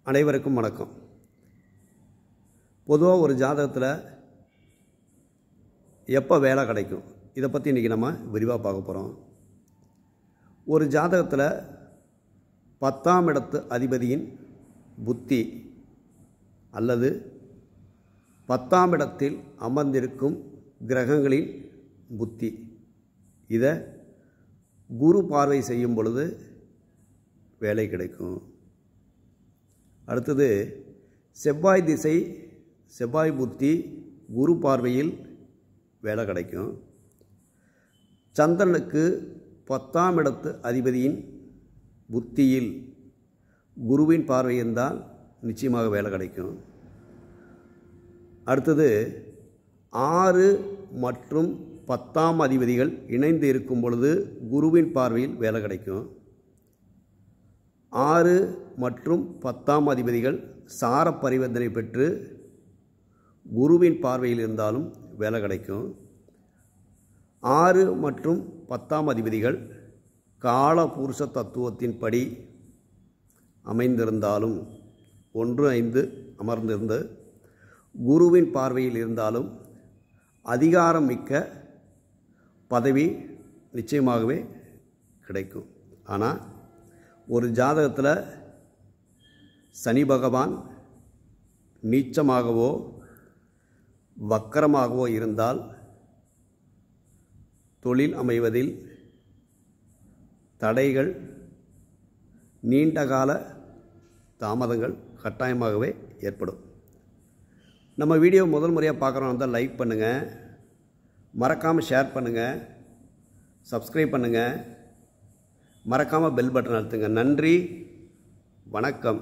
அனைவருக்கும் வணக்கம். பொதுவாக ஒரு ஜாதகத்தில் எப்போ வேலை கிடைக்கும் இதை பற்றி இன்றைக்கி நம்ம விரிவாக பார்க்க போகிறோம். ஒரு ஜாதகத்தில் 10ஆம் இடத்து அதிபதியின் புத்தி அல்லது 10ஆம் இடத்தில் அமர்ந்திருக்கும் கிரகங்களின் புத்தி, இதை குரு பார்வை செய்யும் பொழுது வேலை கிடைக்கும். அடுத்தது செவ்வாய் திசை, செவ்வாய் புத்தி, குரு பார்வையில் வேலை கிடைக்கும். சந்திரனுக்கு 10ஆம் இடத்து அதிபதியின் புத்தியில் குருவின் பார்வை இருந்தால் நிச்சயமாக வேலை கிடைக்கும். அடுத்தது 6 மற்றும் 10ஆம் அதிபதிகள் இணைந்து இருக்கும் பொழுது குருவின் பார்வையில் வேலை கிடைக்கும். 6 மற்றும் 10ஆம் அதிபதிகள் சார பரிவர்த்தனை பெற்று குருவின் பார்வையில் இருந்தாலும் வேலை கிடைக்கும். 6 மற்றும் 10ஆம் அதிபதிகள் கால புருஷ தத்துவத்தின்படி அமைந்திருந்தாலும் 1-5 அமர்ந்திருந்து குருவின் பார்வையில் இருந்தாலும் அதிகாரம் மிக்க பதவி நிச்சயமாகவே கிடைக்கும். ஆனால் ஒரு ஜாதகத்தில் சனி பகவான் நீச்சமாகவோ வக்கரமாகவோ இருந்தால் தொழில் அமைவதில் தடைகள், நீண்டகால தாமதங்கள் கட்டாயமாகவே ஏற்படும். நம்ம வீடியோ முதல் முறையாக பார்க்குறோம் இருந்தால் லைக் பண்ணுங்கள், மறக்காமல் ஷேர் பண்ணுங்கள், சப்ஸ்கிரைப் பண்ணுங்கள், மறக்காமல் பெல் பட்டன் அழுத்துங்க. நன்றி, வணக்கம்.